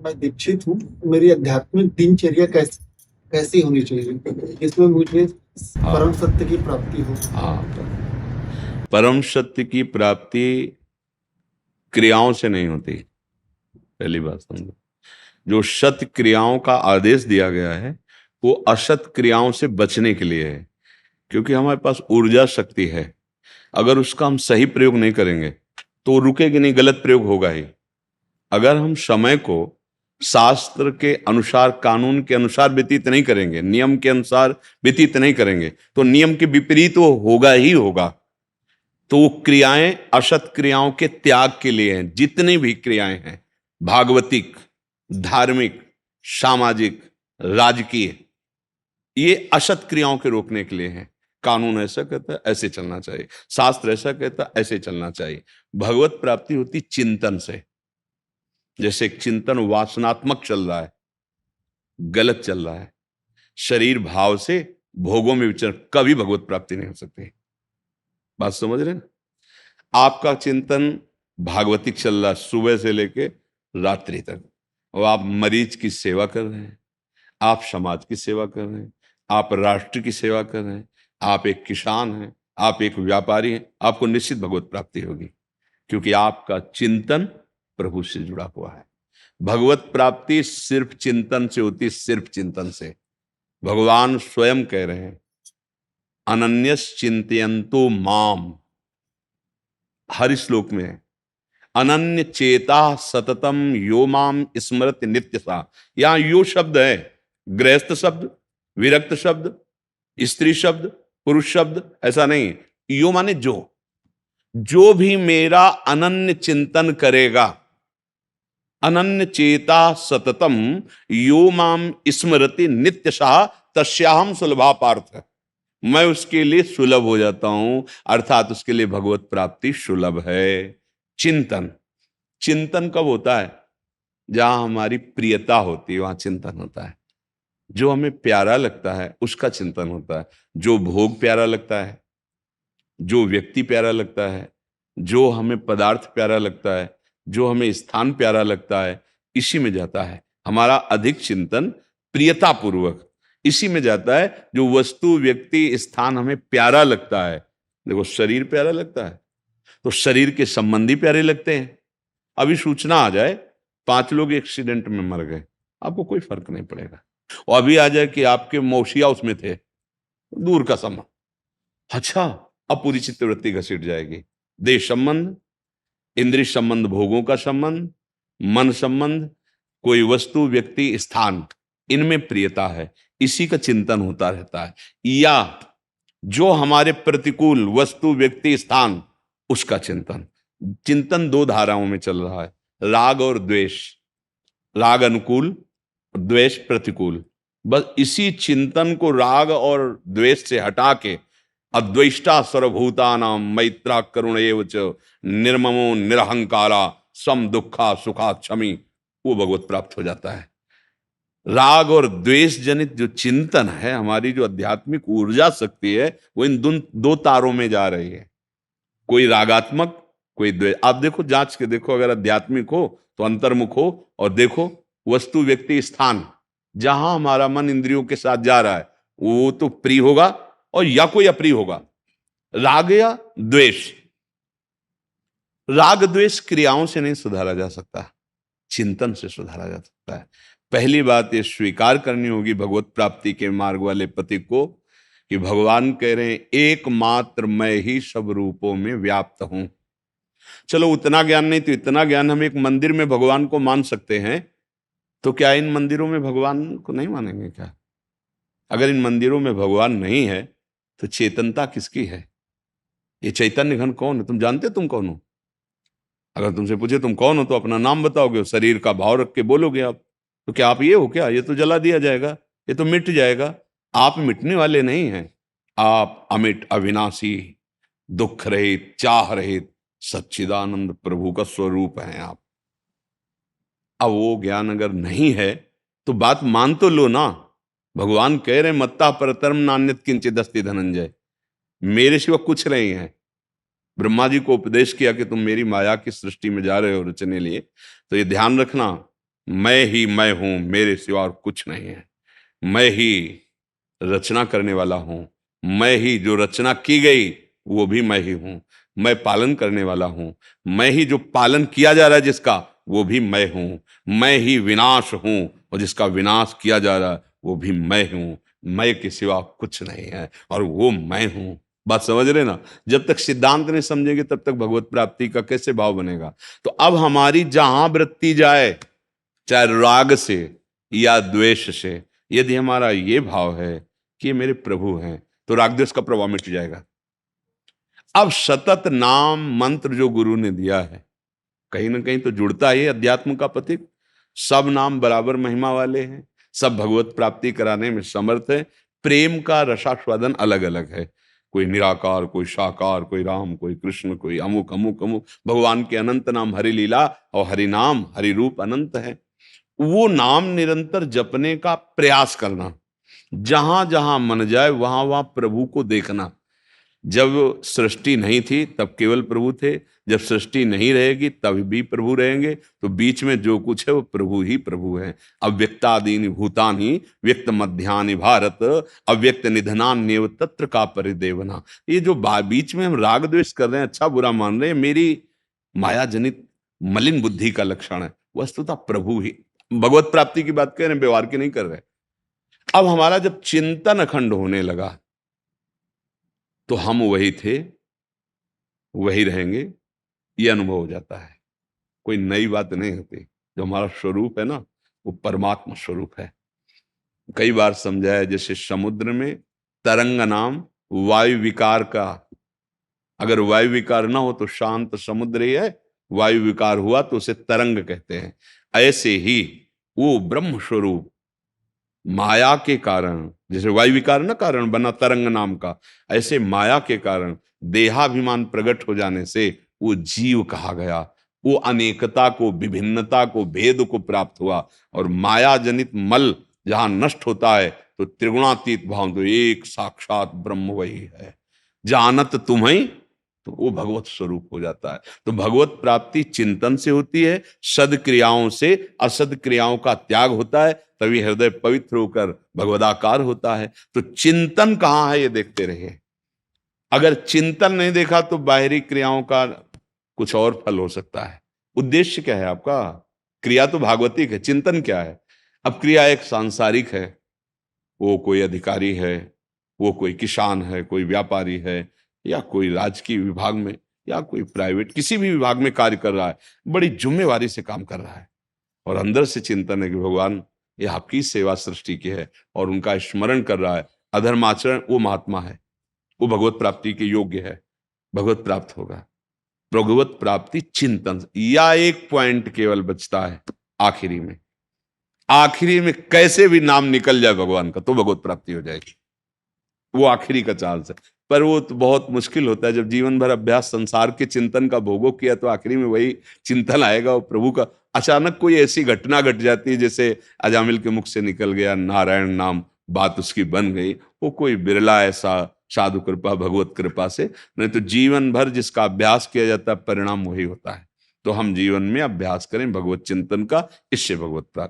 मैं दीक्षित हूँ। मेरी आध्यात्मिक दिनचर्या कैसी होनी चाहिए जिसमें मुझे परम हाँ सत्य की प्राप्ति हो। हाँ। परम सत्य की प्राप्ति क्रियाओं से नहीं होती। पहली बात समझो, जो सत्य क्रियाओं का आदेश दिया गया है वो असत क्रियाओं से बचने के लिए है, क्योंकि हमारे पास ऊर्जा शक्ति है। अगर उसका हम सही प्रयोग नहीं करेंगे तो रुकेगी नहीं, गलत प्रयोग होगा ही। अगर हम समय को शास्त्र के अनुसार, कानून के अनुसार व्यतीत नहीं करेंगे, नियम के अनुसार व्यतीत नहीं करेंगे, तो नियम के विपरीत वो होगा ही होगा। तो वो क्रियाएं असत क्रियाओं के त्याग के लिए हैं। जितनी भी क्रियाएं हैं, भागवतिक, धार्मिक, सामाजिक, राजकीय, ये असत क्रियाओं के रोकने के लिए हैं। कानून ऐसा कहता है ऐसे चलना चाहिए, शास्त्र ऐसा कहता है ऐसे चलना चाहिए। भगवत प्राप्ति होती चिंतन से। जैसे एक चिंतन वासनात्मक चल रहा है, गलत चल रहा है, शरीर भाव से भोगों में विचरण, कभी भगवत प्राप्ति नहीं हो सकती। बात समझ रहे हैं? आपका चिंतन भागवतिक चल रहा है सुबह से लेके रात्रि तक, और आप मरीज की सेवा कर रहे हैं, आप समाज की सेवा कर रहे हैं, आप राष्ट्र की सेवा कर रहे हैं, आप एक किसान हैं, आप एक व्यापारी हैं, आपको निश्चित भगवत प्राप्ति होगी, क्योंकि आपका चिंतन प्रभु से जुड़ा हुआ है। भगवत प्राप्ति सिर्फ चिंतन से होती, सिर्फ चिंतन से। भगवान स्वयं कह रहे हैं, अनन्यस चिंतयन्तो माम, हर श्लोक में है, अनन्य चेता सततम यो माम स्मरति नित्य सा। यहां यो शब्द है, गृहस्थ शब्द, विरक्त शब्द, स्त्री शब्द, पुरुष शब्द, ऐसा नहीं। यो माने जो भी मेरा अनन्य चिंतन करेगा, अनन्य चेता सततम यो माम स्मरति नित्यशः तस्याहम सुलभा पार्थ। मैं उसके लिए सुलभ हो जाता हूं, अर्थात उसके लिए भगवत प्राप्ति सुलभ है। चिंतन, चिंतन कब होता है? जहां हमारी प्रियता होती है वहां चिंतन होता है। जो हमें प्यारा लगता है उसका चिंतन होता है। जो भोग प्यारा लगता है, जो व्यक्ति प्यारा लगता है, जो हमें पदार्थ प्यारा लगता है, जो हमें स्थान प्यारा लगता है, इसी में जाता है हमारा अधिक चिंतन। प्रियता पूर्वक इसी में जाता है। जो वस्तु, व्यक्ति, स्थान हमें प्यारा लगता है, देखो शरीर प्यारा लगता है तो शरीर के संबंधी प्यारे लगते हैं। अभी सूचना आ जाए 5 लोग एक्सीडेंट में मर गए, आपको कोई फर्क नहीं पड़ेगा। और अभी आ जाए कि आपके मौसिया उसमें थे, दूर का संबंध, अच्छा, अब पूरी चित्तवृत्ति घसीट जाएगी। देश संबंध, इंद्रिय संबंध, भोगों का संबंध, मन संबंध, कोई वस्तु, व्यक्ति, स्थान, इनमें प्रियता है, इसी का चिंतन होता रहता है। या जो हमारे प्रतिकूल वस्तु, व्यक्ति, स्थान, उसका चिंतन। चिंतन 2 धाराओं में चल रहा है, राग और द्वेष। राग अनुकूल, द्वेष प्रतिकूल। बस इसी चिंतन को राग और द्वेष से हटा के अद्वेष्टा सर्वभूतानां मैत्रा करुण एव च निर्ममो निरहंकारा सम दुखा सुखा क्षमी, वो भगवत प्राप्त हो जाता है। राग और द्वेष जनित जो चिंतन है, हमारी जो आध्यात्मिक ऊर्जा शक्ति है, वो इन 2 तारों में जा रही है। कोई रागात्मक, कोई द्वेष। आप देखो, जांच के देखो, अगर आध्यात्मिक हो तो अंतर्मुख हो, और देखो वस्तु, व्यक्ति, स्थान, जहां हमारा मन इंद्रियों के साथ जा रहा है वो तो प्रिय होगा और या कोई अप्रिय होगा। राग या द्वेष, राग द्वेष क्रियाओं से नहीं सुधारा जा सकता, चिंतन से सुधारा जा सकता है। पहली बात ये स्वीकार करनी होगी भगवत प्राप्ति के मार्ग वाले पति को, कि भगवान कह रहे हैं एकमात्र मैं ही सब रूपों में व्याप्त हूं। चलो उतना ज्ञान नहीं तो इतना ज्ञान, हम एक मंदिर में भगवान को मान सकते हैं, तो क्या इन मंदिरों में भगवान को नहीं मानेंगे क्या? अगर इन मंदिरों में भगवान नहीं है तो चेतनता किसकी है? ये चैतन्य घन कौन है? तुम जानते तुम कौन हो? अगर तुमसे पूछे तुम कौन हो तो अपना नाम बताओगे, शरीर का भाव रख के बोलोगे आप। तो क्या आप ये हो क्या? ये तो जला दिया जाएगा, ये तो मिट जाएगा। आप मिटने वाले नहीं हैं, आप अमिट, अविनाशी, दुख रहित, चाह रहित सच्चिदानंद प्रभु का स्वरूप हैं आप। अब वो ज्ञान अगर नहीं है तो बात मान तो लो ना। भगवान कह रहे मत्ता परतरम नान्यत किंचित अस्ति धनंजय, मेरे सिवा कुछ नहीं है। ब्रह्मा जी को उपदेश किया कि तुम मेरी माया की सृष्टि में जा रहे हो रचने लिए, तो ये ध्यान रखना, मैं ही मैं हूं, मेरे सिवा और कुछ नहीं है। मैं ही रचना करने वाला हूं, मैं ही जो रचना की गई वो भी मैं ही हूं, मैं पालन करने वाला हूं, मैं ही जो पालन किया जा रहा है जिसका वो भी मैं हूं, मैं ही विनाश हूं और जिसका विनाश किया जा रहा है वो भी मैं हूं। मैं के सिवा कुछ नहीं है और वो मैं हूं। बात समझ रहे ना? जब तक सिद्धांत नहीं समझेंगे तब तक भगवत प्राप्ति का कैसे भाव बनेगा? तो अब हमारी जहां वृत्ति जाए, चाहे राग से या द्वेष से, यदि हमारा ये भाव है कि ये मेरे प्रभु हैं, तो राग द्वेष का प्रभाव मिट जाएगा। अब सतत नाम मंत्र जो गुरु ने दिया है, कहीं ना कहीं तो जुड़ता है अध्यात्म का प्रतीक। सब नाम बराबर महिमा वाले हैं, सब भगवत प्राप्ति कराने में समर्थ है। प्रेम का रसास्वादन अलग अलग है, कोई निराकार, कोई साकार, कोई राम, कोई कृष्ण, कोई अमुक अमुक अमुक। भगवान के अनंत नाम, हरि लीला और हरि नाम, हरि रूप अनंत है। वो नाम निरंतर जपने का प्रयास करना, जहां जहां मन जाए वहां वहां प्रभु को देखना। जब सृष्टि नहीं थी तब केवल प्रभु थे, जब सृष्टि नहीं रहेगी तब भी प्रभु रहेंगे, तो बीच में जो कुछ है वो प्रभु ही प्रभु है। अव्यक्तादीनि भूतानि व्यक्त मध्यानि भारत, अव्यक्त निधनान्येव तत्र का परिदेवना। ये जो बीच में हम राग द्वेष कर रहे हैं, अच्छा बुरा मान रहे हैं, मेरी माया जनित मलिन बुद्धि का लक्षण है। वस्तुतः प्रभु ही, भगवत प्राप्ति की बात कर रहे हैं, व्यवहार की नहीं कर रहे। अब हमारा जब चिंतन अखंड होने लगा तो हम वही थे, वही रहेंगे, ये अनुभव हो जाता है। कोई नई बात नहीं होती। जो हमारा स्वरूप है ना, वो परमात्मा स्वरूप है। कई बार समझाया, जैसे समुद्र में तरंग नाम वायु विकार का, अगर वायु विकार ना हो तो शांत समुद्र ही है, वायु विकार हुआ तो उसे तरंग कहते हैं। ऐसे ही वो ब्रह्म स्वरूप माया के कारण, जैसे वायु विकार ना कारण बना तरंग नाम का, ऐसे माया के कारण देहाभिमान प्रकट हो जाने से वो जीव कहा गया। वो अनेकता को, विभिन्नता को, भेद को प्राप्त हुआ। और माया जनित मल जहां नष्ट होता है तो त्रिगुणातीत भाव, तो एक साक्षात ब्रह्म वही है। जानत तुम्हें, तो वो भगवत स्वरूप हो जाता है। तो भगवत प्राप्ति चिंतन से होती है, सद्क्रियाओं से। असद क्रियाओं का त्याग होता है, तभी हृदय पवित्र होकर भगवदाकार होता है। तो चिंतन कहाँ है ये देखते रहिए। अगर चिंतन नहीं देखा तो बाहरी क्रियाओं का कुछ और फल हो सकता है। उद्देश्य क्या है आपका? क्रिया तो भागवतिक है, चिंतन क्या है? अब क्रिया एक सांसारिक है, वो कोई अधिकारी है, वो कोई किसान है, कोई व्यापारी है, या कोई राजकीय विभाग में, या कोई प्राइवेट किसी भी विभाग में कार्य कर रहा है, बड़ी जिम्मेवारी से काम कर रहा है। और अंदर से चिंतन है कि भगवान ये आपकी सेवा सृष्टि की है, और उनका स्मरण कर रहा है। अधर्माचरण वो महात्मा है, वो भगवत प्राप्ति के योग्य है, भगवत प्राप्त होगा। भगवत प्राप्ति चिंतन, या एक पॉइंट केवल बचता है आखिरी में, आखिरी में कैसे भी नाम निकल जाए भगवान का तो भगवत प्राप्ति हो जाएगी। वो आखिरी का चांस है, पर वो तो बहुत मुश्किल होता है। जब जीवन भर अभ्यास संसार के चिंतन का भोगो किया तो आखिरी में वही चिंतन आएगा, वो प्रभु का। अचानक कोई ऐसी घटना घट जाती है, जैसे अजामिल के मुख से निकल गया नारायण नाम, बात उसकी बन गई। वो कोई बिरला ऐसा साधु कृपा, भगवत कृपा से, नहीं तो जीवन भर जिसका अभ्यास किया जाता है परिणाम वही होता है। तो हम जीवन में अभ्यास करें भगवत चिंतन का, इससे भगवत प्राप्ति